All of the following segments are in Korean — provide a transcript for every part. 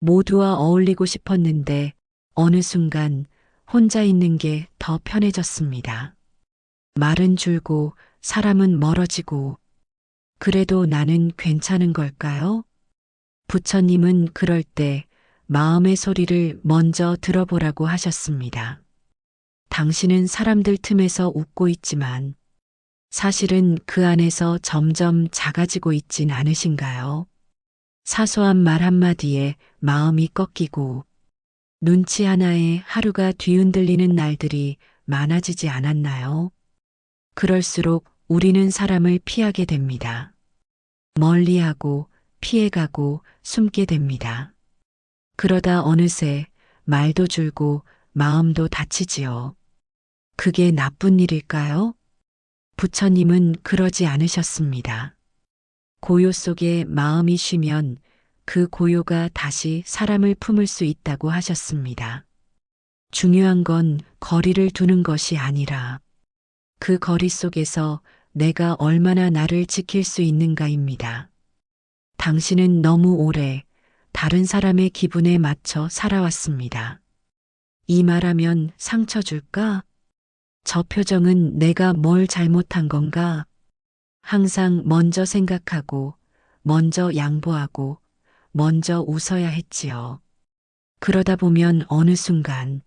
모두와 어울리고 싶었는데 어느 순간 혼자 있는 게 더 편해졌습니다. 말은 줄고 사람은 멀어지고 그래도 나는 괜찮은 걸까요? 부처님은 그럴 때 마음의 소리를 먼저 들어보라고 하셨습니다. 당신은 사람들 틈에서 웃고 있지만 사실은 그 안에서 점점 작아지고 있진 않으신가요? 사소한 말 한마디에 마음이 꺾이고 눈치 하나에 하루가 뒤흔들리는 날들이 많아지지 않았나요? 그럴수록 우리는 사람을 피하게 됩니다. 멀리하고 피해가고 숨게 됩니다. 그러다 어느새 말도 줄고 마음도 다치지요. 그게 나쁜 일일까요? 부처님은 그러지 않으셨습니다. 고요 속에 마음이 쉬면 그 고요가 다시 사람을 품을 수 있다고 하셨습니다. 중요한 건 거리를 두는 것이 아니라 그 거리 속에서 내가 얼마나 나를 지킬 수 있는가입니다. 당신은 너무 오래 다른 사람의 기분에 맞춰 살아왔습니다. 이 말하면 상처 줄까? 저 표정은 내가 뭘 잘못한 건가? 항상 먼저 생각하고, 먼저 양보하고, 먼저 웃어야 했지요. 그러다 보면 어느 순간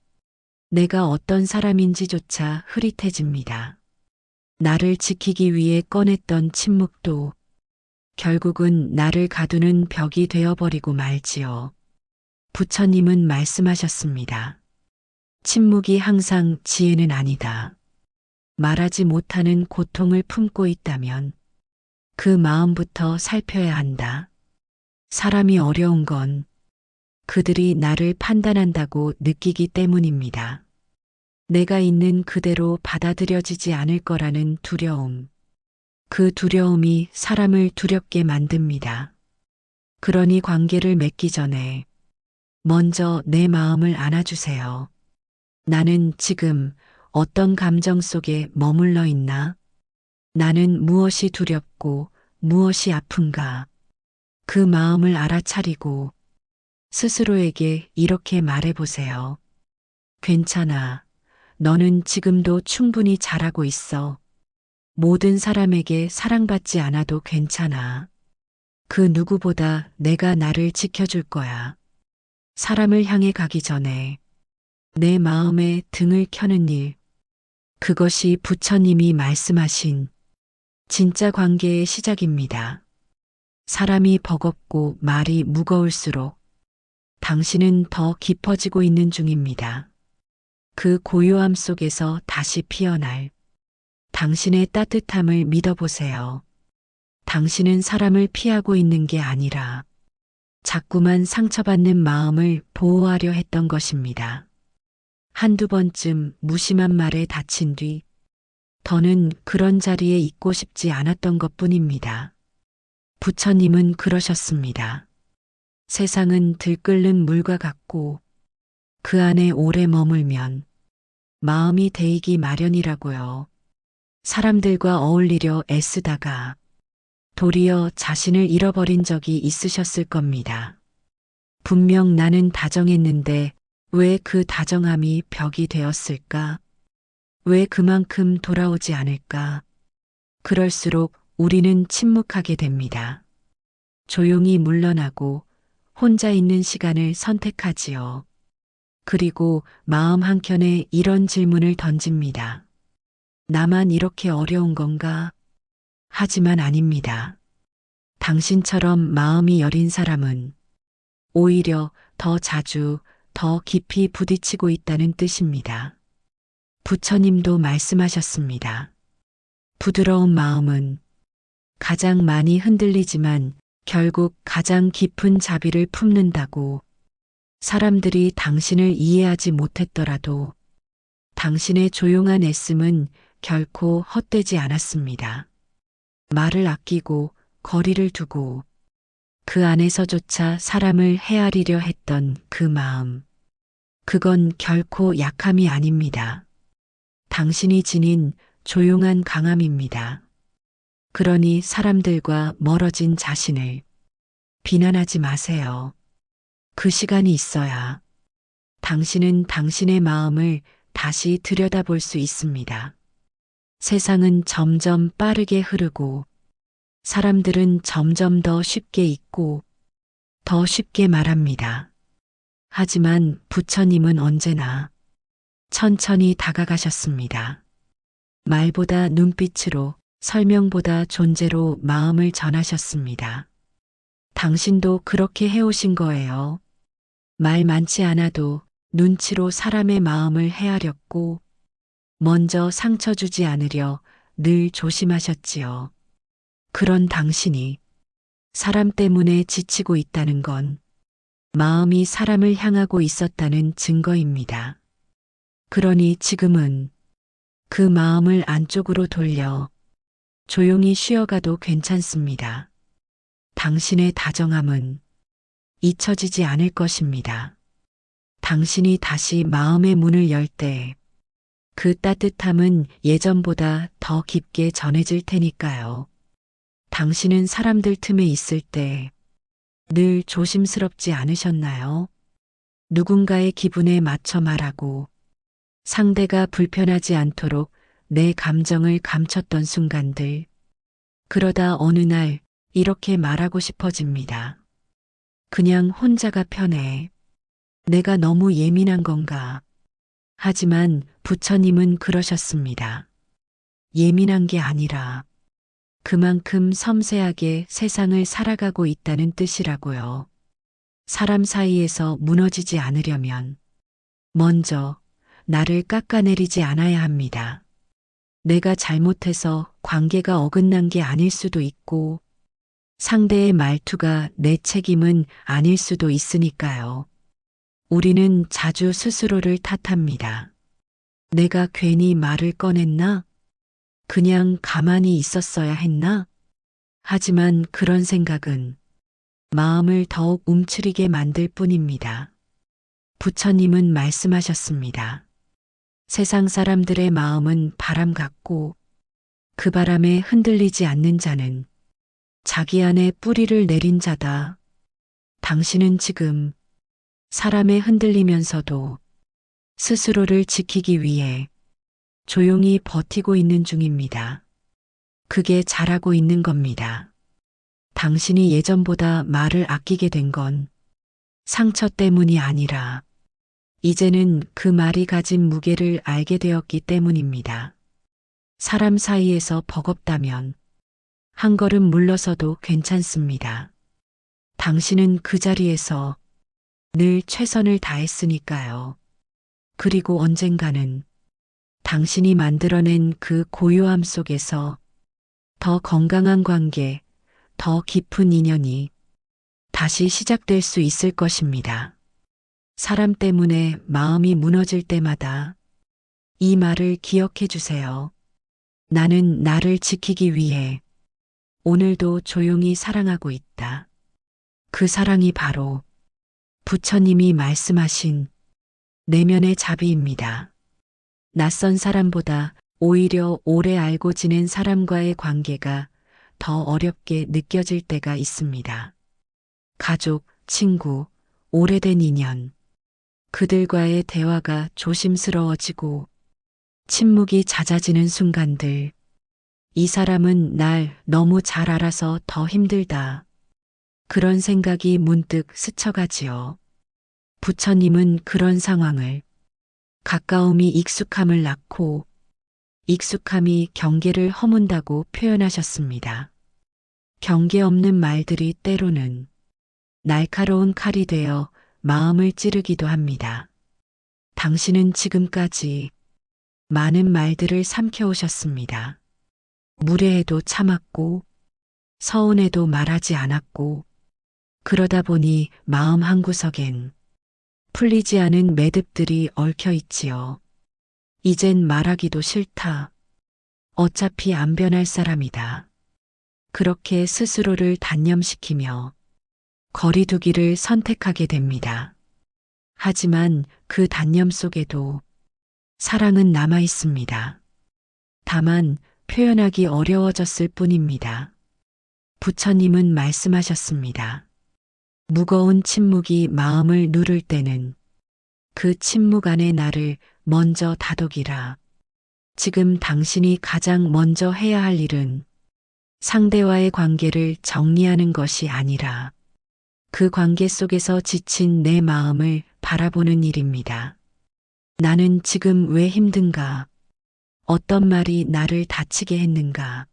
내가 어떤 사람인지조차 흐릿해집니다. 나를 지키기 위해 꺼냈던 침묵도 결국은 나를 가두는 벽이 되어버리고 말지요. 부처님은 말씀하셨습니다. 침묵이 항상 지혜는 아니다. 말하지 못하는 고통을 품고 있다면 그 마음부터 살펴야 한다. 사람이 어려운 건 그들이 나를 판단한다고 느끼기 때문입니다. 내가 있는 그대로 받아들여지지 않을 거라는 두려움. 그 두려움이 사람을 두렵게 만듭니다. 그러니 관계를 맺기 전에 먼저 내 마음을 안아주세요. 나는 지금 어떤 감정 속에 머물러 있나? 나는 무엇이 두렵고 무엇이 아픈가? 그 마음을 알아차리고 스스로에게 이렇게 말해보세요. 괜찮아. 너는 지금도 충분히 잘하고 있어. 모든 사람에게 사랑받지 않아도 괜찮아. 그 누구보다 내가 나를 지켜줄 거야. 사람을 향해 가기 전에 내 마음에 등을 켜는 일. 그것이 부처님이 말씀하신 진짜 관계의 시작입니다. 사람이 버겁고 말이 무거울수록 당신은 더 깊어지고 있는 중입니다. 그 고요함 속에서 다시 피어날 당신의 따뜻함을 믿어보세요. 당신은 사람을 피하고 있는 게 아니라 자꾸만 상처받는 마음을 보호하려 했던 것입니다. 한두 번쯤 무심한 말에 다친 뒤 더는 그런 자리에 있고 싶지 않았던 것뿐입니다. 부처님은 그러셨습니다. 세상은 들끓는 물과 같고 그 안에 오래 머물면 마음이 데이기 마련이라고요. 사람들과 어울리려 애쓰다가 도리어 자신을 잃어버린 적이 있으셨을 겁니다. 분명 나는 다정했는데 왜 그 다정함이 벽이 되었을까? 왜 그만큼 돌아오지 않을까? 그럴수록 우리는 침묵하게 됩니다. 조용히 물러나고 혼자 있는 시간을 선택하지요. 그리고 마음 한켠에 이런 질문을 던집니다. 나만 이렇게 어려운 건가? 하지만 아닙니다. 당신처럼 마음이 여린 사람은 오히려 더 자주, 더 깊이 부딪히고 있다는 뜻입니다. 부처님도 말씀하셨습니다. 부드러운 마음은 가장 많이 흔들리지만 결국 가장 깊은 자비를 품는다고. 사람들이 당신을 이해하지 못했더라도 당신의 조용한 애씀은 결코 헛되지 않았습니다. 말을 아끼고 거리를 두고 그 안에서조차 사람을 헤아리려 했던 그 마음. 그건 결코 약함이 아닙니다. 당신이 지닌 조용한 강함입니다. 그러니 사람들과 멀어진 자신을 비난하지 마세요. 그 시간이 있어야 당신은 당신의 마음을 다시 들여다볼 수 있습니다. 세상은 점점 빠르게 흐르고 사람들은 점점 더 쉽게 잊고 더 쉽게 말합니다. 하지만 부처님은 언제나 천천히 다가가셨습니다. 말보다 눈빛으로, 설명보다 존재로 마음을 전하셨습니다. 당신도 그렇게 해오신 거예요. 말 많지 않아도 눈치로 사람의 마음을 헤아렸고, 먼저 상처 주지 않으려 늘 조심하셨지요. 그런 당신이 사람 때문에 지치고 있다는 건 마음이 사람을 향하고 있었다는 증거입니다. 그러니 지금은 그 마음을 안쪽으로 돌려 조용히 쉬어가도 괜찮습니다. 당신의 다정함은 잊혀지지 않을 것입니다. 당신이 다시 마음의 문을 열 때 그 따뜻함은 예전보다 더 깊게 전해질 테니까요. 당신은 사람들 틈에 있을 때 늘 조심스럽지 않으셨나요? 누군가의 기분에 맞춰 말하고 상대가 불편하지 않도록 내 감정을 감췄던 순간들. 그러다 어느 날 이렇게 말하고 싶어집니다. 그냥 혼자가 편해. 내가 너무 예민한 건가? 하지만 부처님은 그러셨습니다. 예민한 게 아니라 그만큼 섬세하게 세상을 살아가고 있다는 뜻이라고요. 사람 사이에서 무너지지 않으려면 먼저 나를 깎아내리지 않아야 합니다. 내가 잘못해서 관계가 어긋난 게 아닐 수도 있고 상대의 말투가 내 책임은 아닐 수도 있으니까요. 우리는 자주 스스로를 탓합니다. 내가 괜히 말을 꺼냈나? 그냥 가만히 있었어야 했나? 하지만 그런 생각은 마음을 더욱 움츠리게 만들 뿐입니다. 부처님은 말씀하셨습니다. 세상 사람들의 마음은 바람 같고 그 바람에 흔들리지 않는 자는 자기 안에 뿌리를 내린 자다. 당신은 지금 사람에 흔들리면서도 스스로를 지키기 위해 조용히 버티고 있는 중입니다. 그게 잘하고 있는 겁니다. 당신이 예전보다 말을 아끼게 된 건 상처 때문이 아니라 이제는 그 말이 가진 무게를 알게 되었기 때문입니다. 사람 사이에서 버겁다면 한 걸음 물러서도 괜찮습니다. 당신은 그 자리에서 늘 최선을 다했으니까요. 그리고 언젠가는 당신이 만들어낸 그 고요함 속에서 더 건강한 관계, 더 깊은 인연이 다시 시작될 수 있을 것입니다. 사람 때문에 마음이 무너질 때마다 이 말을 기억해 주세요. 나는 나를 지키기 위해 오늘도 조용히 사랑하고 있다. 그 사랑이 바로 부처님이 말씀하신 내면의 자비입니다. 낯선 사람보다 오히려 오래 알고 지낸 사람과의 관계가 더 어렵게 느껴질 때가 있습니다. 가족, 친구, 오래된 인연, 그들과의 대화가 조심스러워지고 침묵이 잦아지는 순간들, 이 사람은 날 너무 잘 알아서 더 힘들다. 그런 생각이 문득 스쳐가지요. 부처님은 그런 상황을 가까움이 익숙함을 낳고 익숙함이 경계를 허문다고 표현하셨습니다. 경계 없는 말들이 때로는 날카로운 칼이 되어 마음을 찌르기도 합니다. 당신은 지금까지 많은 말들을 삼켜오셨습니다. 무례해도 참았고 서운해도 말하지 않았고 그러다 보니 마음 한구석엔 풀리지 않은 매듭들이 얽혀 있지요. 이젠 말하기도 싫다. 어차피 안 변할 사람이다. 그렇게 스스로를 단념시키며 거리두기를 선택하게 됩니다. 하지만 그 단념 속에도 사랑은 남아 있습니다. 다만 표현하기 어려워졌을 뿐입니다. 부처님은 말씀하셨습니다. 무거운 침묵이 마음을 누를 때는 그 침묵 안에 나를 먼저 다독이라. 지금 당신이 가장 먼저 해야 할 일은 상대와의 관계를 정리하는 것이 아니라 그 관계 속에서 지친 내 마음을 바라보는 일입니다. 나는 지금 왜 힘든가? 어떤 말이 나를 다치게 했는가?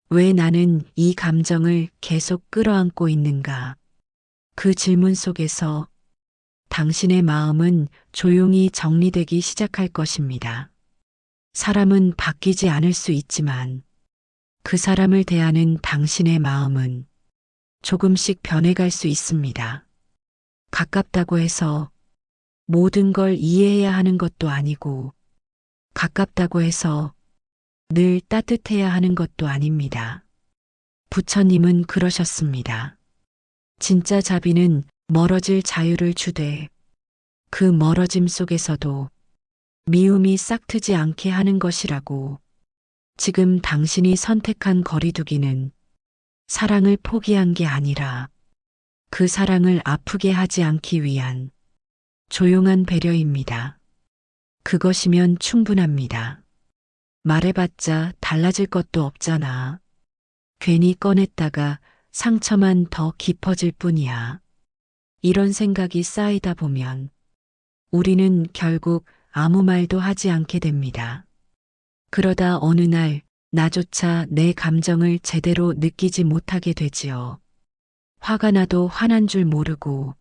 왜 나는 이 감정을 계속 끌어안고 있는가? 그 질문 속에서 당신의 마음은 조용히 정리되기 시작할 것입니다. 사람은 바뀌지 않을 수 있지만 그 사람을 대하는 당신의 마음은 조금씩 변해갈 수 있습니다. 가깝다고 해서 모든 걸 이해해야 하는 것도 아니고 가깝다고 해서 늘 따뜻해야 하는 것도 아닙니다. 부처님은 그러셨습니다. 진짜 자비는 멀어질 자유를 주되 그 멀어짐 속에서도 미움이 싹트지 않게 하는 것이라고. 지금 당신이 선택한 거리두기는 사랑을 포기한 게 아니라 그 사랑을 아프게 하지 않기 위한 조용한 배려입니다. 그것이면 충분합니다. 말해봤자 달라질 것도 없잖아. 괜히 꺼냈다가 상처만 더 깊어질 뿐이야. 이런 생각이 쌓이다 보면 우리는 결국 아무 말도 하지 않게 됩니다. 그러다 어느 날 나조차 내 감정을 제대로 느끼지 못하게 되지요. 화가 나도 화난 줄 모르고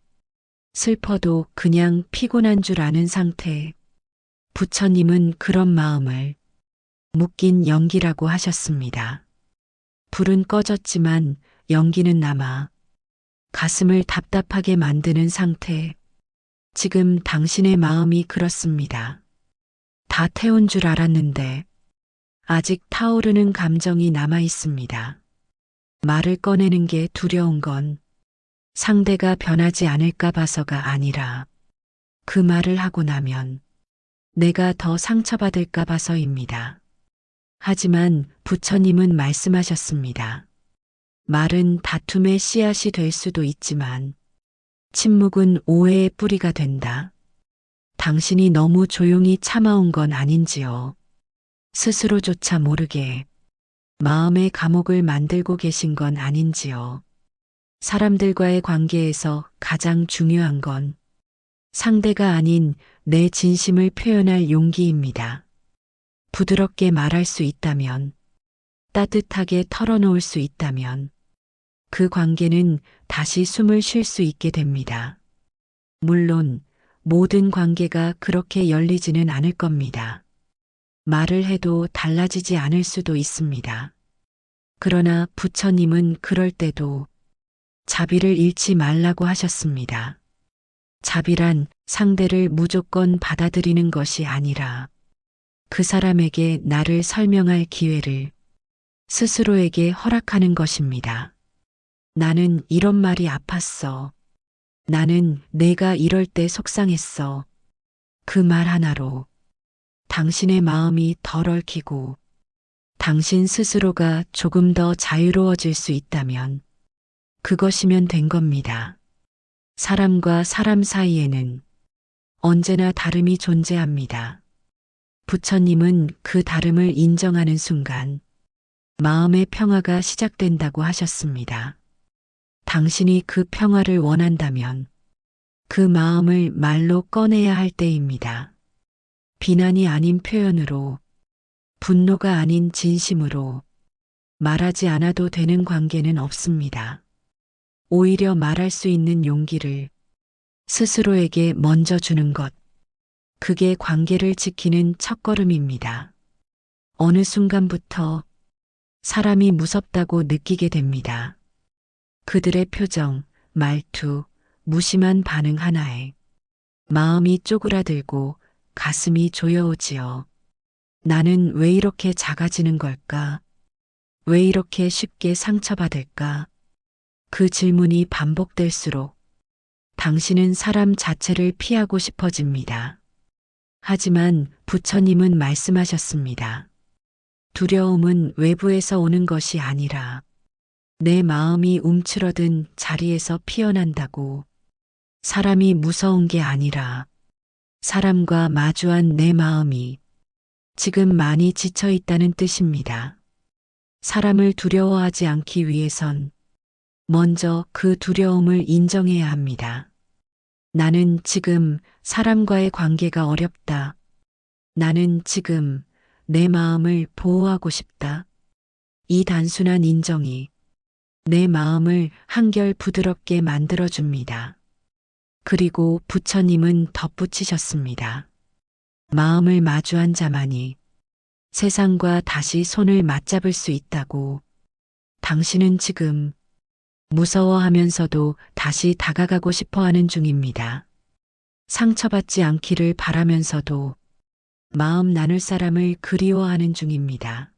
슬퍼도 그냥 피곤한 줄 아는 상태. 부처님은 그런 마음을 묶인 연기라고 하셨습니다. 불은 꺼졌지만 연기는 남아 가슴을 답답하게 만드는 상태. 지금 당신의 마음이 그렇습니다. 다 태운 줄 알았는데 아직 타오르는 감정이 남아 있습니다. 말을 꺼내는 게 두려운 건 상대가 변하지 않을까 봐서가 아니라 그 말을 하고 나면 내가 더 상처받을까 봐서입니다. 하지만 부처님은 말씀하셨습니다. 말은 다툼의 씨앗이 될 수도 있지만 침묵은 오해의 뿌리가 된다. 당신이 너무 조용히 참아온 건 아닌지요. 스스로조차 모르게 마음의 감옥을 만들고 계신 건 아닌지요. 사람들과의 관계에서 가장 중요한 건 상대가 아닌 내 진심을 표현할 용기입니다. 부드럽게 말할 수 있다면, 따뜻하게 털어놓을 수 있다면, 그 관계는 다시 숨을 쉴 수 있게 됩니다. 물론 모든 관계가 그렇게 열리지는 않을 겁니다. 말을 해도 달라지지 않을 수도 있습니다. 그러나 부처님은 그럴 때도 자비를 잃지 말라고 하셨습니다. 자비란 상대를 무조건 받아들이는 것이 아니라 그 사람에게 나를 설명할 기회를 스스로에게 허락하는 것입니다. 나는 이런 말이 아팠어. 나는 내가 이럴 때 속상했어. 그 말 하나로 당신의 마음이 덜 얽히고 당신 스스로가 조금 더 자유로워질 수 있다면 그것이면 된 겁니다. 사람과 사람 사이에는 언제나 다름이 존재합니다. 부처님은 그 다름을 인정하는 순간 마음의 평화가 시작된다고 하셨습니다. 당신이 그 평화를 원한다면 그 마음을 말로 꺼내야 할 때입니다. 비난이 아닌 표현으로, 분노가 아닌 진심으로 말하지 않아도 되는 관계는 없습니다. 오히려 말할 수 있는 용기를 스스로에게 먼저 주는 것, 그게 관계를 지키는 첫걸음입니다. 어느 순간부터 사람이 무섭다고 느끼게 됩니다. 그들의 표정, 말투, 무심한 반응 하나에 마음이 쪼그라들고 가슴이 조여오지요. 나는 왜 이렇게 작아지는 걸까? 왜 이렇게 쉽게 상처받을까? 그 질문이 반복될수록 당신은 사람 자체를 피하고 싶어집니다. 하지만 부처님은 말씀하셨습니다. 두려움은 외부에서 오는 것이 아니라 내 마음이 움츠러든 자리에서 피어난다고. 사람이 무서운 게 아니라 사람과 마주한 내 마음이 지금 많이 지쳐 있다는 뜻입니다. 사람을 두려워하지 않기 위해선 먼저 그 두려움을 인정해야 합니다. 나는 지금 사람과의 관계가 어렵다. 나는 지금 내 마음을 보호하고 싶다. 이 단순한 인정이 내 마음을 한결 부드럽게 만들어줍니다. 그리고 부처님은 덧붙이셨습니다. 마음을 마주한 자만이 세상과 다시 손을 맞잡을 수 있다고. 당신은 지금 무서워하면서도 다시 다가가고 싶어 하는 중입니다. 상처받지 않기를 바라면서도 마음 나눌 사람을 그리워하는 중입니다.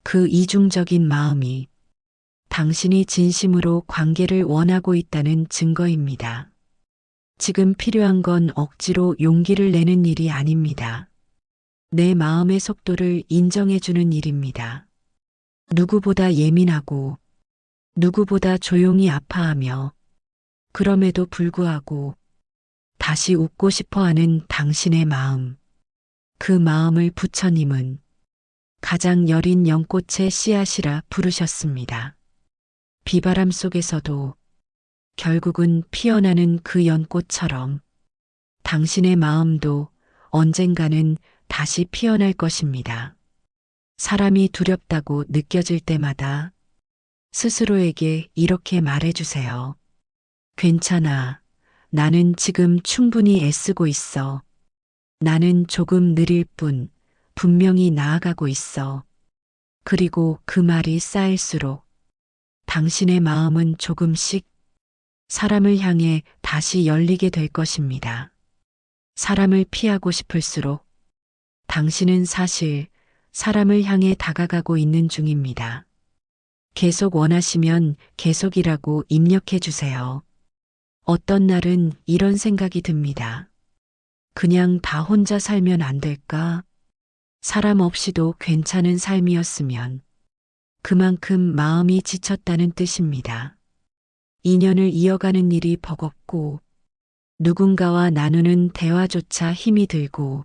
그 이중적인 마음이 당신이 진심으로 관계를 원하고 있다는 증거입니다. 지금 필요한 건 억지로 용기를 내는 일이 아닙니다. 내 마음의 속도를 인정해주는 일입니다. 누구보다 예민하고 누구보다 조용히 아파하며 그럼에도 불구하고 다시 웃고 싶어 하는 당신의 마음. 그 마음을 부처님은 가장 여린 연꽃의 씨앗이라 부르셨습니다. 비바람 속에서도 결국은 피어나는 그 연꽃처럼 당신의 마음도 언젠가는 다시 피어날 것입니다. 사람이 두렵다고 느껴질 때마다 스스로에게 이렇게 말해주세요. 괜찮아. 나는 지금 충분히 애쓰고 있어. 나는 조금 느릴 뿐 분명히 나아가고 있어. 그리고 그 말이 쌓일수록 당신의 마음은 조금씩 사람을 향해 다시 열리게 될 것입니다. 사람을 피하고 싶을수록 당신은 사실 사람을 향해 다가가고 있는 중입니다. 계속 원하시면 계속이라고 입력해 주세요. 어떤 날은 이런 생각이 듭니다. 그냥 다 혼자 살면 안 될까? 사람 없이도 괜찮은 삶이었으면 그만큼 마음이 지쳤다는 뜻입니다. 인연을 이어가는 일이 버겁고 누군가와 나누는 대화조차 힘이 들고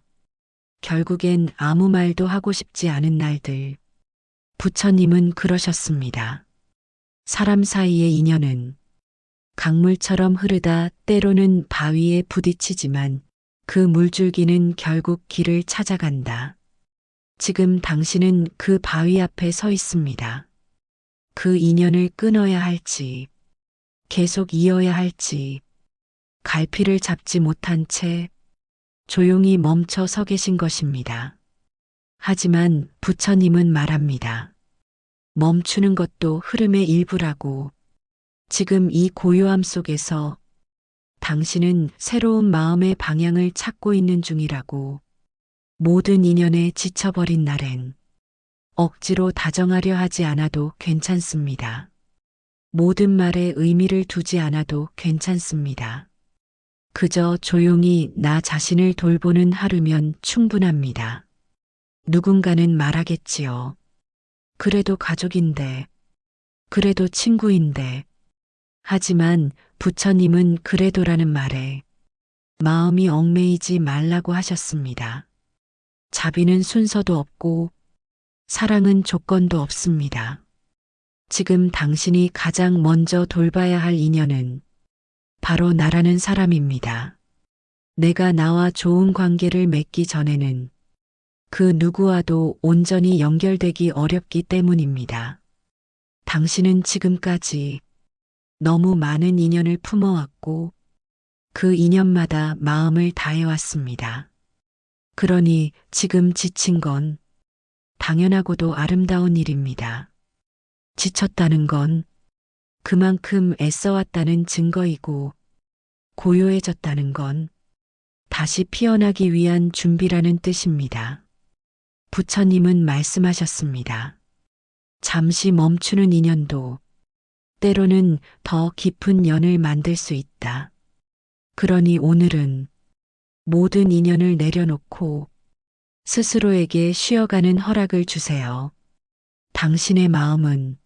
결국엔 아무 말도 하고 싶지 않은 날들. 부처님은 그러셨습니다. 사람 사이의 인연은 강물처럼 흐르다 때로는 바위에 부딪히지만 그 물줄기는 결국 길을 찾아간다. 지금 당신은 그 바위 앞에 서 있습니다. 그 인연을 끊어야 할지, 계속 이어야 할지, 갈피를 잡지 못한 채 조용히 멈춰 서 계신 것입니다. 하지만 부처님은 말합니다. 멈추는 것도 흐름의 일부라고. 지금 이 고요함 속에서 당신은 새로운 마음의 방향을 찾고 있는 중이라고. 모든 인연에 지쳐버린 날엔 억지로 다정하려 하지 않아도 괜찮습니다. 모든 말에 의미를 두지 않아도 괜찮습니다. 그저 조용히 나 자신을 돌보는 하루면 충분합니다. 누군가는 말하겠지요. 그래도 가족인데, 그래도 친구인데. 하지만 부처님은 그래도라는 말에 마음이 얽매이지 말라고 하셨습니다. 자비는 순서도 없고 사랑은 조건도 없습니다. 지금 당신이 가장 먼저 돌봐야 할 인연은 바로 나라는 사람입니다. 내가 나와 좋은 관계를 맺기 전에는 그 누구와도 온전히 연결되기 어렵기 때문입니다. 당신은 지금까지 너무 많은 인연을 품어왔고 그 인연마다 마음을 다해왔습니다. 그러니 지금 지친 건 당연하고도 아름다운 일입니다. 지쳤다는 건 그만큼 애써왔다는 증거이고 고요해졌다는 건 다시 피어나기 위한 준비라는 뜻입니다. 부처님은 말씀하셨습니다. 잠시 멈추는 인연도 때로는 더 깊은 연을 만들 수 있다. 그러니 오늘은 모든 인연을 내려놓고 스스로에게 쉬어가는 허락을 주세요. 당신의 마음은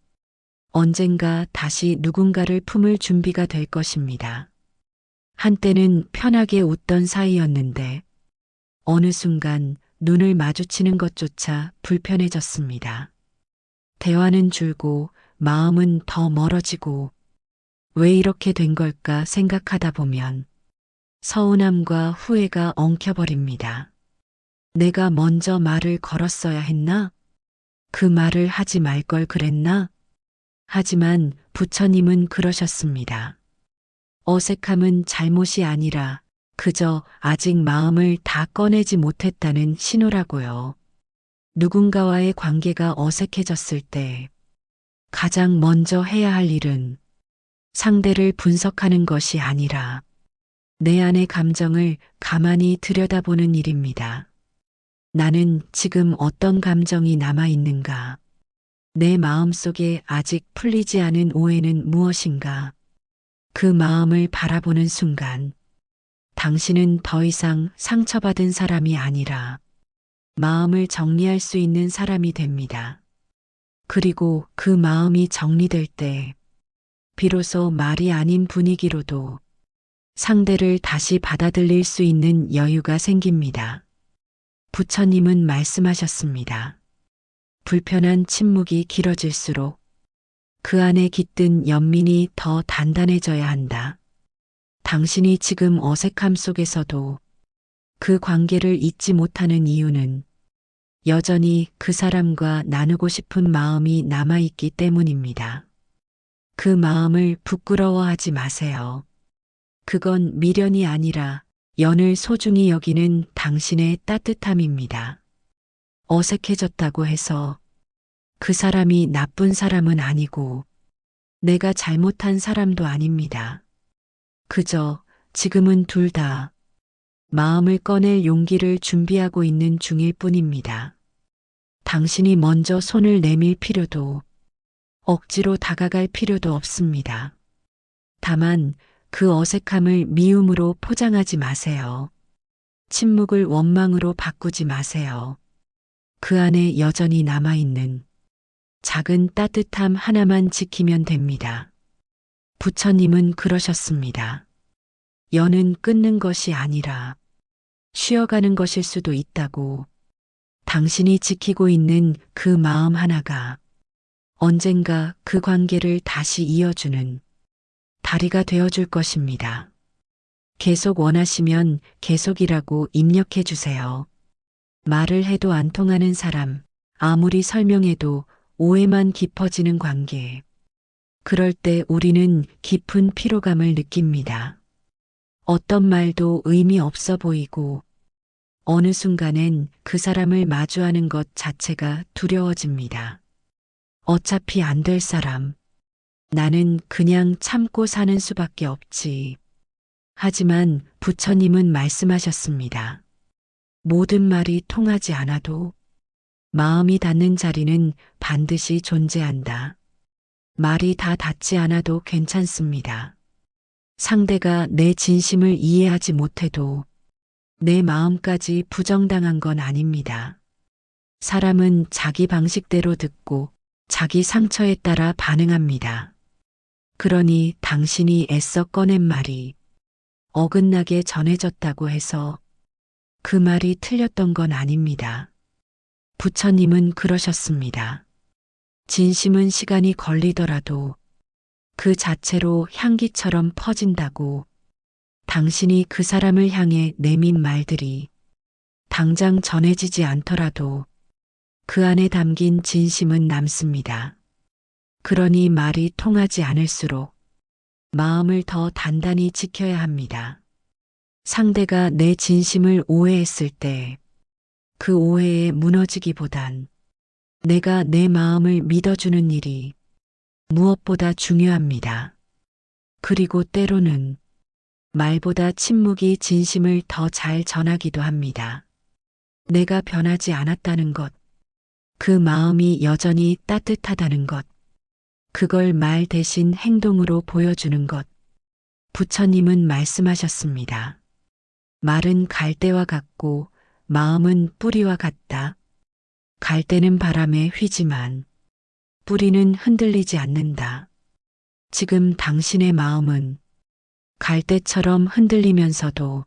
언젠가 다시 누군가를 품을 준비가 될 것입니다. 한때는 편하게 웃던 사이였는데 어느 순간 눈을 마주치는 것조차 불편해졌습니다. 대화는 줄고 마음은 더 멀어지고 왜 이렇게 된 걸까 생각하다 보면 서운함과 후회가 엉켜버립니다. 내가 먼저 말을 걸었어야 했나? 그 말을 하지 말 걸 그랬나? 하지만 부처님은 그러셨습니다. 어색함은 잘못이 아니라 그저 아직 마음을 다 꺼내지 못했다는 신호라고요. 누군가와의 관계가 어색해졌을 때 가장 먼저 해야 할 일은 상대를 분석하는 것이 아니라 내 안의 감정을 가만히 들여다보는 일입니다. 나는 지금 어떤 감정이 남아 있는가? 내 마음 속에 아직 풀리지 않은 오해는 무엇인가? 그 마음을 바라보는 순간 당신은 더 이상 상처받은 사람이 아니라 마음을 정리할 수 있는 사람이 됩니다. 그리고 그 마음이 정리될 때 비로소 말이 아닌 분위기로도 상대를 다시 받아들일 수 있는 여유가 생깁니다. 부처님은 말씀하셨습니다. 불편한 침묵이 길어질수록 그 안에 깃든 연민이 더 단단해져야 한다. 당신이 지금 어색함 속에서도 그 관계를 잊지 못하는 이유는 여전히 그 사람과 나누고 싶은 마음이 남아있기 때문입니다. 그 마음을 부끄러워하지 마세요. 그건 미련이 아니라 연을 소중히 여기는 당신의 따뜻함입니다. 어색해졌다고 해서 그 사람이 나쁜 사람은 아니고 내가 잘못한 사람도 아닙니다. 그저 지금은 둘 다 마음을 꺼낼 용기를 준비하고 있는 중일 뿐입니다. 당신이 먼저 손을 내밀 필요도 억지로 다가갈 필요도 없습니다. 다만 그 어색함을 미움으로 포장하지 마세요. 침묵을 원망으로 바꾸지 마세요. 그 안에 여전히 남아있는 작은 따뜻함 하나만 지키면 됩니다. 부처님은 그러셨습니다. 연은 끊는 것이 아니라 쉬어가는 것일 수도 있다고. 당신이 지키고 있는 그 마음 하나가 언젠가 그 관계를 다시 이어주는 다리가 되어줄 것입니다. 계속 원하시면 계속이라고 입력해 주세요. 말을 해도 안 통하는 사람, 아무리 설명해도 오해만 깊어지는 관계. 그럴 때 우리는 깊은 피로감을 느낍니다. 어떤 말도 의미 없어 보이고 어느 순간엔 그 사람을 마주하는 것 자체가 두려워집니다. 어차피 안 될 사람. 나는 그냥 참고 사는 수밖에 없지. 하지만 부처님은 말씀하셨습니다. 모든 말이 통하지 않아도 마음이 닿는 자리는 반드시 존재한다. 말이 다 닿지 않아도 괜찮습니다. 상대가 내 진심을 이해하지 못해도 내 마음까지 부정당한 건 아닙니다. 사람은 자기 방식대로 듣고 자기 상처에 따라 반응합니다. 그러니 당신이 애써 꺼낸 말이 어긋나게 전해졌다고 해서 그 말이 틀렸던 건 아닙니다. 부처님은 그러셨습니다. 진심은 시간이 걸리더라도 그 자체로 향기처럼 퍼진다고. 당신이 그 사람을 향해 내민 말들이 당장 전해지지 않더라도 그 안에 담긴 진심은 남습니다. 그러니 말이 통하지 않을수록 마음을 더 단단히 지켜야 합니다. 상대가 내 진심을 오해했을 때 그 오해에 무너지기보단 내가 내 마음을 믿어주는 일이 무엇보다 중요합니다. 그리고 때로는 말보다 침묵이 진심을 더 잘 전하기도 합니다. 내가 변하지 않았다는 것, 그 마음이 여전히 따뜻하다는 것, 그걸 말 대신 행동으로 보여주는 것. 부처님은 말씀하셨습니다. 말은 갈대와 같고 마음은 뿌리와 같다. 갈대는 바람에 휘지만 뿌리는 흔들리지 않는다. 지금 당신의 마음은 갈대처럼 흔들리면서도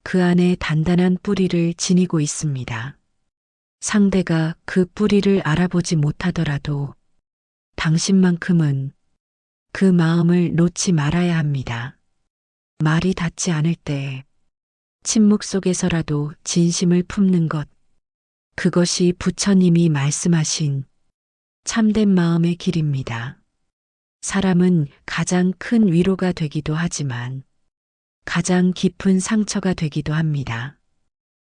그 안에 단단한 뿌리를 지니고 있습니다. 상대가 그 뿌리를 알아보지 못하더라도 당신만큼은 그 마음을 놓지 말아야 합니다. 말이 닿지 않을 때 침묵 속에서라도 진심을 품는 것, 그것이 부처님이 말씀하신 참된 마음의 길입니다. 사람은 가장 큰 위로가 되기도 하지만 가장 깊은 상처가 되기도 합니다.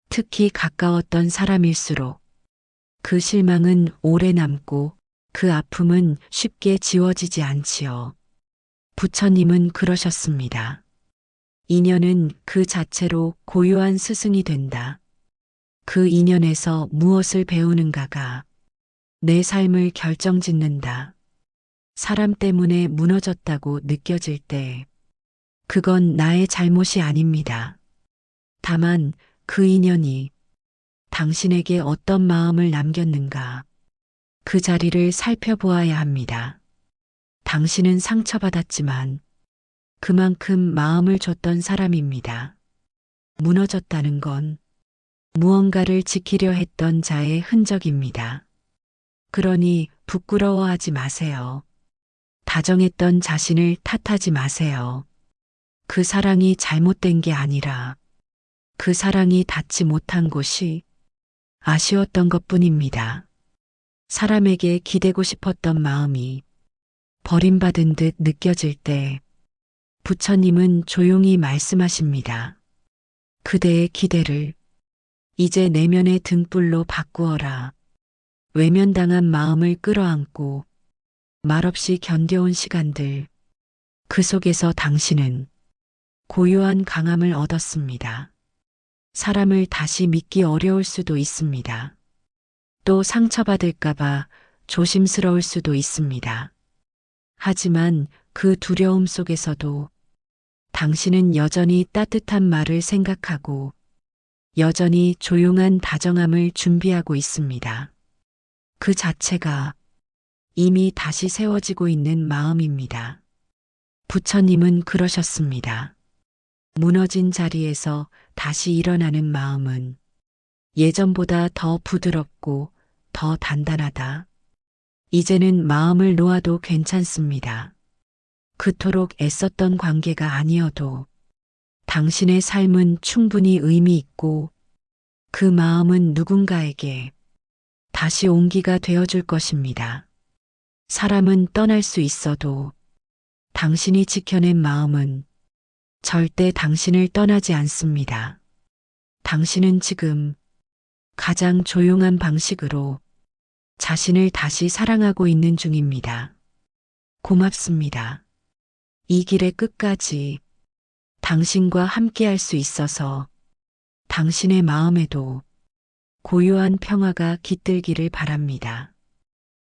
특히 가까웠던 사람일수록 그 실망은 오래 남고 그 아픔은 쉽게 지워지지 않지요. 부처님은 그러셨습니다. 인연은 그 자체로 고유한 스승이 된다. 그 인연에서 무엇을 배우는가가 내 삶을 결정짓는다. 사람 때문에 무너졌다고 느껴질 때 그건 나의 잘못이 아닙니다. 다만 그 인연이 당신에게 어떤 마음을 남겼는가 그 자리를 살펴보아야 합니다. 당신은 상처받았지만 그만큼 마음을 줬던 사람입니다. 무너졌다는 건 무언가를 지키려 했던 자의 흔적입니다. 그러니 부끄러워하지 마세요. 다정했던 자신을 탓하지 마세요. 그 사랑이 잘못된 게 아니라 그 사랑이 닿지 못한 곳이 아쉬웠던 것뿐입니다. 사람에게 기대고 싶었던 마음이 버림받은 듯 느껴질 때 부처님은 조용히 말씀하십니다. 그대의 기대를 이제 내면의 등불로 바꾸어라. 외면당한 마음을 끌어안고 말없이 견뎌온 시간들, 그 속에서 당신은 고요한 강함을 얻었습니다. 사람을 다시 믿기 어려울 수도 있습니다. 또 상처받을까봐 조심스러울 수도 있습니다. 하지만 그 두려움 속에서도 당신은 여전히 따뜻한 말을 생각하고 여전히 조용한 다정함을 준비하고 있습니다. 그 자체가 이미 다시 세워지고 있는 마음입니다. 부처님은 그러셨습니다. 무너진 자리에서 다시 일어나는 마음은 예전보다 더 부드럽고 더 단단하다. 이제는 마음을 놓아도 괜찮습니다. 그토록 애썼던 관계가 아니어도 당신의 삶은 충분히 의미 있고 그 마음은 누군가에게 다시 온기가 되어줄 것입니다. 사람은 떠날 수 있어도 당신이 지켜낸 마음은 절대 당신을 떠나지 않습니다. 당신은 지금 가장 조용한 방식으로 자신을 다시 사랑하고 있는 중입니다. 고맙습니다. 이 길의 끝까지 당신과 함께할 수 있어서 당신의 마음에도 고요한 평화가 깃들기를 바랍니다.